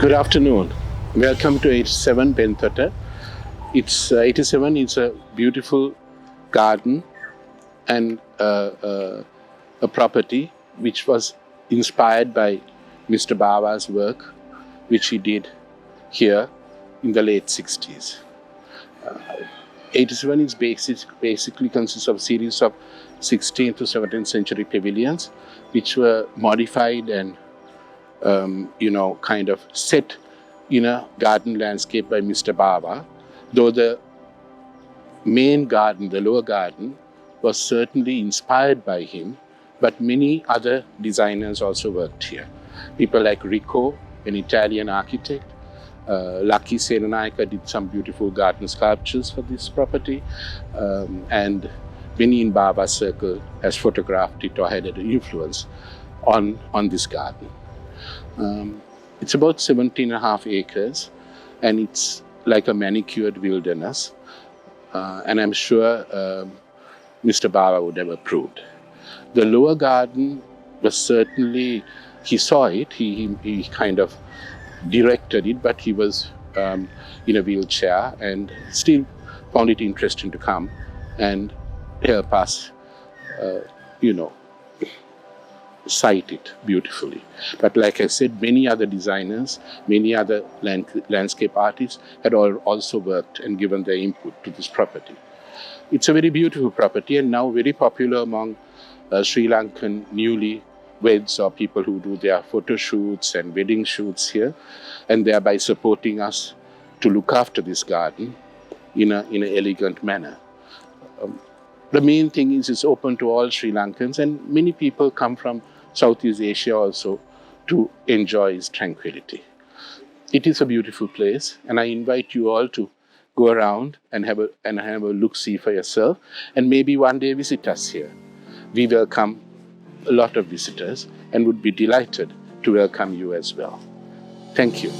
Good afternoon. Welcome to 87 Bentota. 87 is a beautiful garden and a property which was inspired by Mr. Bawa's work, which he did here in the late 60s. 87 is basically consists of a series of 16th to 17th century pavilions, which were modified and kind of set in a garden landscape by Mr. Bawa, though the main garden, the lower garden, was certainly inspired by him, but many other designers also worked here. People like Rico, an Italian architect, Lucky Senanayaka did some beautiful garden sculptures for this property, and many in Bawa's circle has photographed it or had an influence on this garden. It's about 17.5 acres, and it's like a manicured wilderness, and I'm sure Mr. Bawa would have approved. The lower garden was certainly, he saw it, he kind of directed it, but he was in a wheelchair and still found it interesting to come and help us, sight it beautifully. But like I said, many other designers, many other landscape artists had also worked and given their input to this property. It's a very beautiful property and now very popular among Sri Lankan newlyweds or people who do their photo shoots and wedding shoots here, and thereby supporting us to look after this garden in an elegant manner. The main thing is it's open to all Sri Lankans, and many people come from Southeast Asia also to enjoy its tranquility. It is a beautiful place, and I invite you all to go around and have a look-see for yourself, and maybe one day visit us here. We welcome a lot of visitors and would be delighted to welcome you as well. Thank you.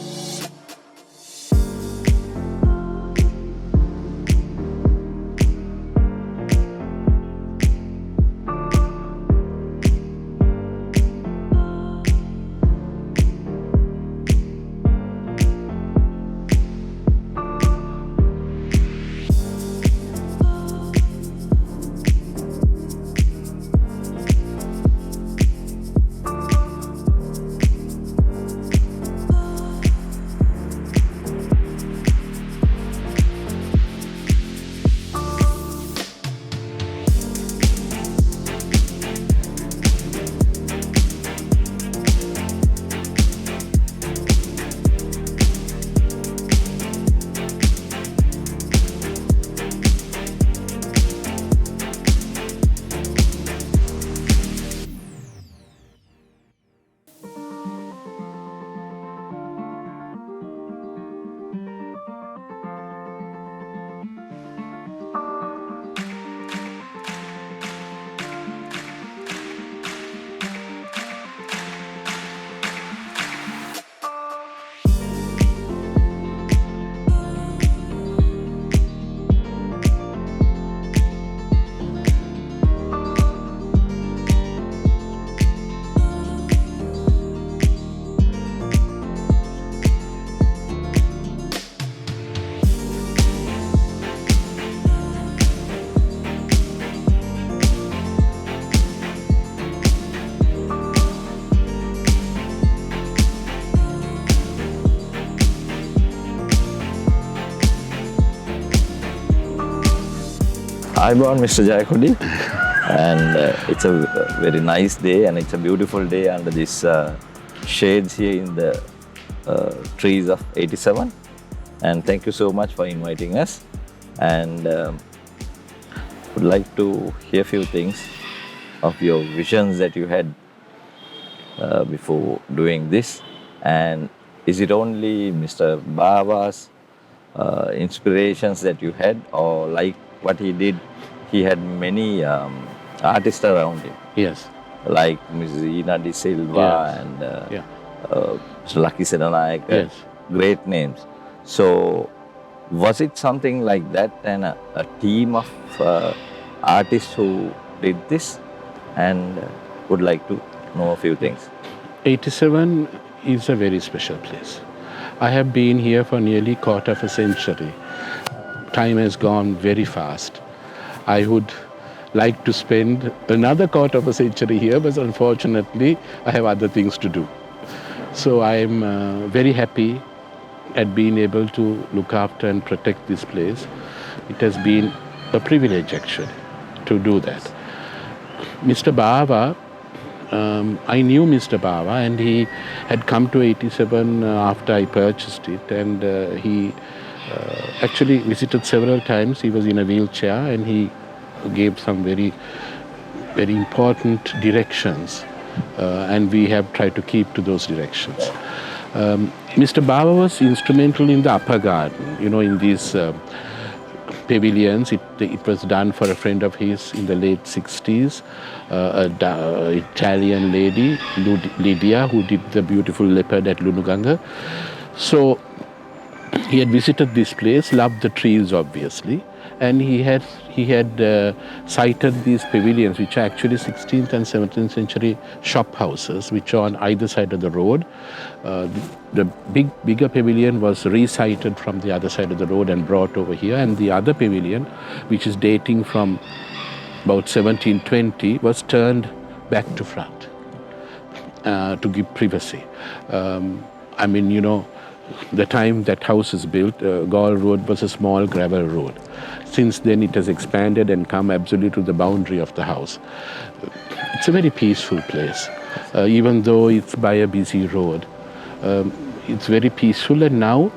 I'm on Mr. Jayakodi, and it's a very nice day, and it's a beautiful day under these shades here in the trees of 87. And thank you so much for inviting us. And would like to hear a few things of your visions that you had before doing this. And is it only Mr. Bawa's inspirations that you had, or like what he did, he had many artists around him? Yes. Like Ms. Ina De Silva and Mr. Lucky Senanayaka, Yes. great names. So was it something like that, and a team of artists who did this? And would like to know a few things. 87 is a very special place. I have been here for nearly quarter of a century. Time has gone very fast. I would like to spend another quarter of a century here, but unfortunately, I have other things to do. So I'm very happy at being able to look after and protect this place. It has been a privilege actually to do that. Mr. Bava, I knew Mr. Bava, and he had come to 87 after I purchased it, and he actually visited several times. He was in a wheelchair, and he gave some very, very important directions, and we have tried to keep to those directions. Mr. Bava was instrumental in the upper garden, in these pavilions. It was done for a friend of his in the late 60s, an Italian lady, Lydia, who did the beautiful leopard at Lunuganga. So he had visited this place, loved the trees obviously, and he had cited these pavilions, which are actually 16th and 17th century shop houses, which are on either side of the road. The bigger pavilion was recited from the other side of the road and brought over here, and the other pavilion, which is dating from about 1720, was turned back to front to give privacy. The time that house is built, Gaul Road was a small gravel road. Since then it has expanded and come absolutely to the boundary of the house. It's a very peaceful place, even though it's by a busy road. It's very peaceful, and now,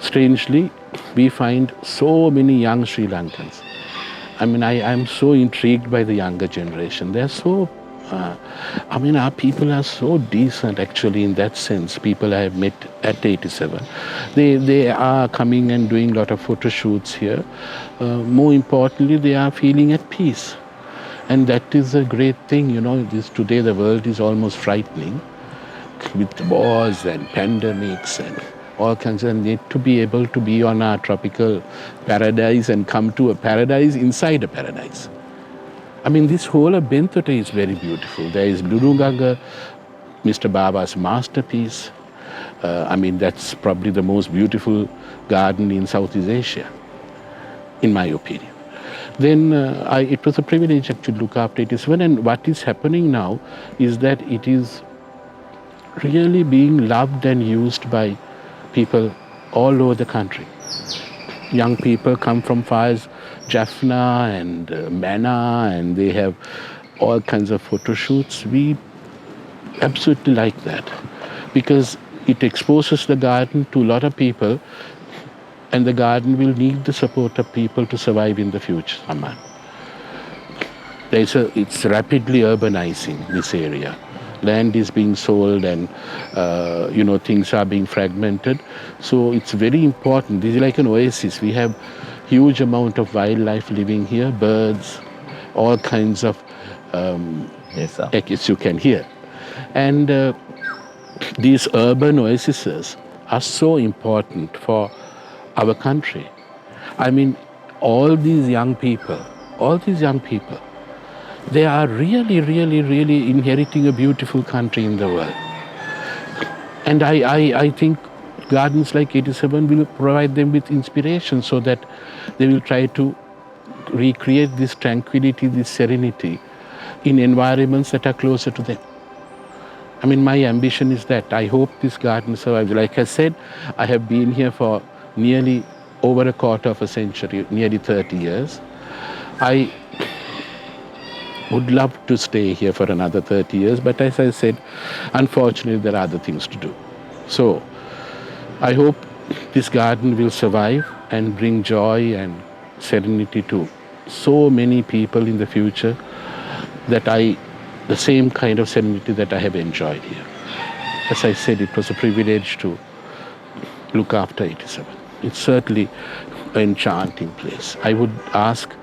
strangely, we find so many young Sri Lankans. I'm so intrigued by the younger generation. They're so our people are so decent actually in that sense. People I have met at 87. They are coming and doing a lot of photo shoots here. More importantly, they are feeling at peace. And that is a great thing, today the world is almost frightening with wars and pandemics and all kinds, and need to be able to be on our tropical paradise and come to a paradise inside a paradise. This whole of Bentota is very beautiful. There is Lunuganga, Mr. Bava's masterpiece. That's probably the most beautiful garden in Southeast Asia, in my opinion. Then it was a privilege actually to look after 87, and what is happening now is that it is really being loved and used by people all over the country. Young people come from far as Jaffna and Mana, and they have all kinds of photo shoots. We absolutely like that because it exposes the garden to a lot of people, and the garden will need the support of people to survive in the future. It's rapidly urbanizing this area. Land is being sold, and things are being fragmented. So it's very important. This is like an oasis. We have huge amount of wildlife living here, birds, all kinds of you can hear. And these urban oases are so important for our country. All these young people, they are really, really, really inheriting a beautiful country in the world. And I think gardens like 87 will provide them with inspiration so that they will try to recreate this tranquility, this serenity in environments that are closer to them. My ambition is that I hope this garden survives. Like I said, I have been here for nearly over a quarter of a century, nearly 30 years. I would love to stay here for another 30 years, but as I said, unfortunately there are other things to do. So I hope this garden will survive and bring joy and serenity to so many people in the future, the same kind of serenity that I have enjoyed here. As I said, it was a privilege to look after 87. It's certainly an enchanting place. I would ask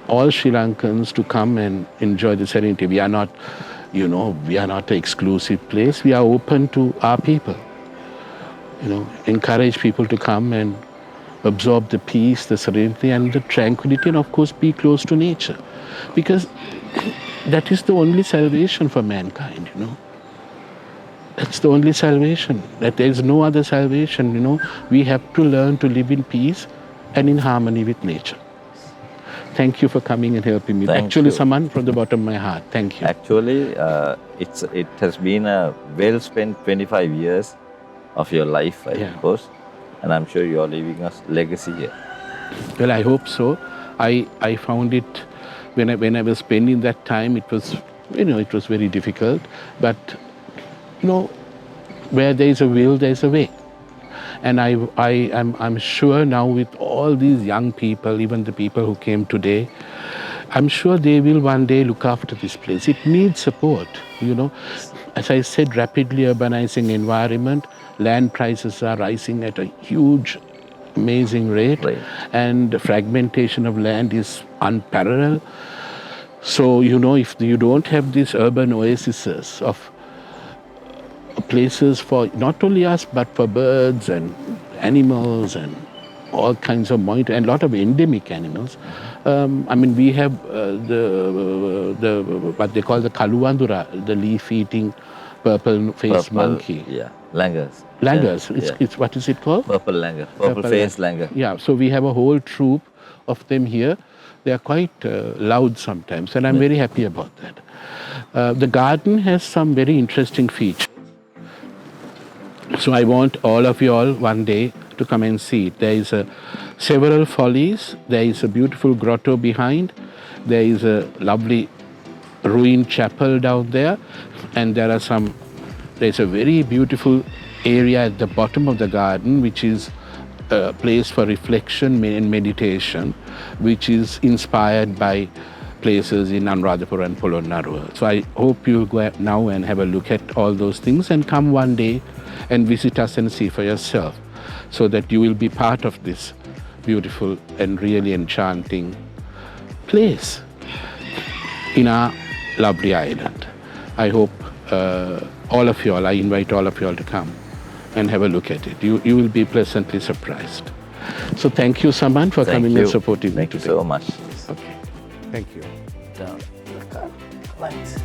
all Sri Lankans to come and enjoy the serenity. We are not, we are not an exclusive place. We are open to our people. Encourage people to come and absorb the peace, the serenity, and the tranquility, and of course be close to nature. Because that is the only salvation for mankind, That's the only salvation. That there is no other salvation. We have to learn to live in peace and in harmony with nature. Thank you for coming and helping me. Thank Actually, you. Saman, from the bottom of my heart, thank you. Actually, it has been a well spent 25 years of your life, I suppose, and I'm sure you are leaving us legacy here. Well, I hope so. I found it when I was spending that time. It was it was very difficult, but where there is a will, there is a way. And I'm sure now with all these young people, even the people who came today, I'm sure they will one day look after this place. It needs support, As I said, rapidly urbanizing environment, land prices are rising at a huge, amazing rate, Right. and fragmentation of land is unparalleled. So, if you don't have these urban oases of places for not only us, but for birds and animals and all kinds of and a lot of endemic animals. We have the what they call the kaluandura, the leaf-eating purple-faced monkey. Yeah, langurs. Langurs. Yeah. It's what is it called? Purple langur, purple-faced langur. Yeah. So we have a whole troop of them here. They are quite loud sometimes, and I'm very happy about that. The garden has some very interesting features. So I want all of you all one day to come and see it. There is several follies. There is a beautiful grotto behind. There is a lovely ruined chapel down there, and there's a very beautiful area at the bottom of the garden, which is a place for reflection and meditation, which is inspired by places in Anuradhapura and Polonnaruwa. So I hope you'll go out now and have a look at all those things and come one day and visit us and see for yourself, so that you will be part of this beautiful and really enchanting place in our lovely island. I hope I invite all of you all to come and have a look at it. You will be pleasantly surprised. So thank you, Saman, for coming and supporting me today. Thank you so much. Okay. Thank you. Down the car. Thanks.